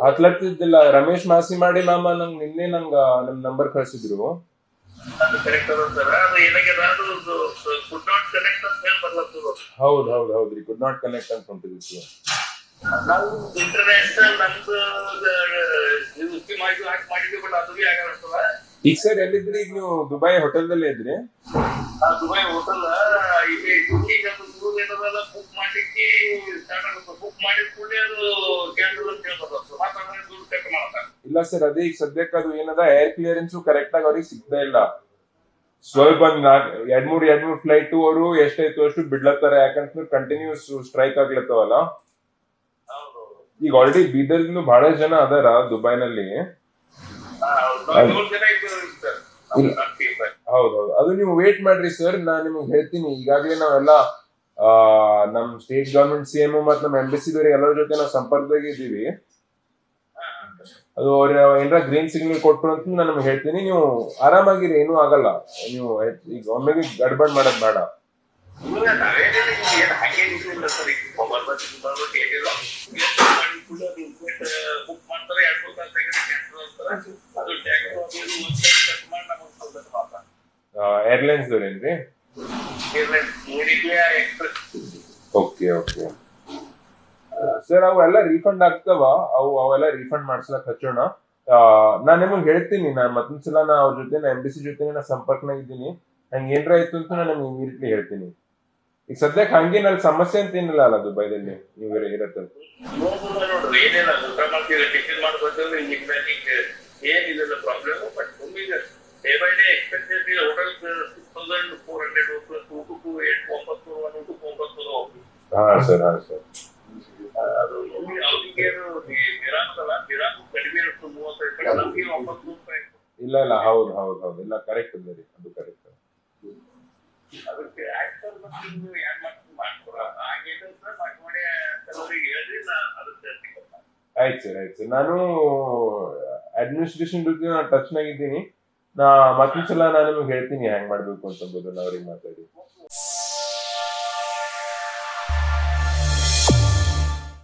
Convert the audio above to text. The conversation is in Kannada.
ಹತ್ಲತ್ತಿದ್ದಿಲ್ಲ. ರಮೇಶ್ ಮಾಸಿ ಮಾಡಿ ಮಾಮ ನಿನ್ನೆ ನಮ್ ನಂಬರ್ ಕಳ್ಸಿದ್ರು. ಅದು ಕರೆಕ್ಟ್ ಅದ ಸರ್. ಅದು ಏನಾಗ್ಯದ, ಅದು ಕುಡ್ ನಾಟ್ ಕನೆಕ್ಟ್ ಅಂತ ಹೇಳಿ ಬರ್ಲತ್ತದ. ಹೌದ್ರಿ, ಕುಡ್ ನಾಟ್ ಕನೆಕ್ಟ್ ಅಂತ ಹೊಂಟಿದ್ವಿ. ನಾವು ಇಂಟರ್ನ್ಯಾಷನಲ್ ನಮ್ದು ಮಾಡಿದ್ವಿ, ಬಟ್ ಅದು ಬಿ ಆಗಲ್ಲ. ಈಗ ಸರ್ ಎಲ್ಲಿದ್ರಿ? ಈಗ ನೀವು ದುಬೈ ಹೋಟೆಲ್ದಲ್ಲೇ ಇದ್ರಿ? ದುಬೈ ಹೋಟೆಲ್ ಈಗ ಏನದಲ್ಲ ಬುಕ್ ಮಾಡ್ಲಿಕ್ಕೆ ಸ್ಟಾರ್ಟ್ ಆಗುತ್ತೆ. ಬುಕ್ ಮಾಡಿದ ಕೂಡಲೇ ಅದು ಕ್ಯಾನ್ಸಲ್ ಅಂತ ಹೇಳ್ತಾರೆ. ಮಾತಾಡಿದ್ರೆ ದುಡ್ಡು ಕಟ್ ಮಾಡ್ತಾರೆ. ಇಲ್ಲ ಸರ್, ಅದೇ ಈಗ ಸದ್ಯಕ್ಕೆ ಅದು ಏನದ ಏರ್ ಕ್ಲಿಯರೆನ್ಸ್ ಕರೆಕ್ಟ್ ಆಗಿ ಅವ್ರಿಗೆ ಸಿಗ್ತಾ ಇಲ್ಲ. ಸ್ವಲ್ಪ ಎರಡ್ ಮೂರ್ ಫ್ಲೈಟ್ ಅವರು ಎಷ್ಟಾಯ್ತು ಅಷ್ಟು ಬಿಡ್ಲತ್ತಾರ. ಯಾಕಂತಂದ್ರೆ ಕಂಟಿನ್ಯೂಸ್ ಸ್ಟ್ರೈಕ್ ಆಗ್ಲತ್ತವಲ್ಲ. ಈಗ ಆಲ್ರೆಡಿ ಬೀದರ್ನು ಬಹಳ ಜನ ಅದಾರ ದುಬೈನಲ್ಲಿ. ಹೌದೌದು, ಅದು ನೀವು ವೇಟ್ ಮಾಡ್ರಿ ಸರ್, ನಾನ್ ನಿಮ್ಗೆ ಹೇಳ್ತೀನಿ. ಈಗಾಗಲೇ ನಾವೆಲ್ಲ ನಮ್ ಸ್ಟೇಟ್ ಗವರ್ಮೆಂಟ್ CM ಮತ್ತು ನಮ್ಮ ಎಂಬಸಿದವ್ರಿಗೆ ಎಲ್ಲರ ಜೊತೆ ನಾವು ಸಂಪರ್ಕದಾಗ ಇದ್ದೀವಿ. ಅದು ಅವ್ರ ಏನಾರ ಗ್ರೀನ್ ಸಿಗ್ನಲ್ ಕೊಟ್ರು ಅಂತ ನಾನು ನಿಮ್ಗೆ ಹೇಳ್ತೀನಿ. ನೀವು ಆರಾಮಾಗಿರಿ, ಏನೂ ಆಗಲ್ಲ. ನೀವು ಈಗ ಒಮ್ಮೆಗೆ ಗಡ್ಬಡ್ ಮಾಡೋದ್ ಬೇಡ. ಏರ್ಲೈನ್ಸ್ ದವ್ರೇನ್ರಿ? ಓಕೆ ಸರ್, ಅವೆಲ್ಲ ರೀಫಂಡ್ ಆಗ್ತಾವ. ಅವೆಲ್ಲ ರೀಫಂಡ್ ಮಾಡ್ಸ್ಲಕ್ ಹಚ್ಚೋಣ. ನಾನ್ ನಿಮ್ಗೆ ಹೇಳ್ತೀನಿ. ನಾನ್ ಮತ್ತೊಂದ್ಸಲ ಅವ್ರ ಜೊತೆ ಎಂಬಸಿ ಜೊತೆ ನಾ ಸಂಪರ್ಕನಾಗ ಇದ್ದೀನಿ. ಹಂಗ ಏನ್ರ ಆಯ್ತು ಅಂತ ನಾನು ನಿಮ್ಗೆ ಇಮಿಡಿಯೇಟ್ಲಿ ಹೇಳ್ತೀನಿ. ಈಗ ಸದ್ಯಕ್ಕೆ ಹಂಗೇನ್ ಅಲ್ಲಿ ಸಮಸ್ಯೆ ಅಂತ ಏನಿಲ್ಲ ಅಲ್ಲ ದುಬೈದಲ್ಲಿ ನೀವು ಇರತ್ತೆ? ನೋಡ್ರಿ, ಏನಿಲ್ಲ, ಊಟ ಮಾಡ್ತೀವಿ, ಟಿಫಿನ್ ಮಾಡ್ಕೊತೀವಿ, ಏನಿಲ್ಲ ಪ್ರಾಬ್ಲಮ್. ಬಟ್ ಒಮ್ಮಿಗೆ day by day expenses hotel 6,400 plus ಊಟಕ್ಕೂ 9,900 ಹಾ ಸರ್. ಅದು ಅವ್ರಿಗೆ ನಿರಾಮದಲ್ಲ, ನಿರಾಮ ಕಡಿಮೆ ಇರುತ್ತೆ 35 ನಮ್ಗೆ 9 ರೂಪಾಯಿ. ಇಲ್ಲ ಹೌದು ಇಲ್ಲ, ಕರೆಕ್ಟ್ ಇದೆ ರೀ, ಅದು ಕರೆಕ್ಟ್. ಅದಕ್ಕೆ ಆಕ್ಟರ್ ಮತ್ತು ಯಾರು ಮಾಡ್ಕೊಡ ಹಾಗೇನು ಸರ್, ಮಾಡಿ ಕೆಲವರಿಗೆ ಹೇಳ್ರಿ, ಅದಕ್ಕೆ ಆಯ್ತು ಸರ್. ನಾನು ಅಡ್ಮಿನಿಸ್ಟ್ರೇಷನ್ ಜೊತೆ ನಾನು ಟಚ್ ನಾಗಿದ್ದೀನಿ. ಮತ್ತೊಂದ್ಸಲ ನಾನು ನಿಮ್ಗೆ ಹೇಳ್ತೀನಿ ಹೆಂಗ್ ಮಾಡ್ಬೇಕು ಅಂತಂಬುದನ್ನ ಅವ್ರಿಗೆ ಮಾತಾಡಿ.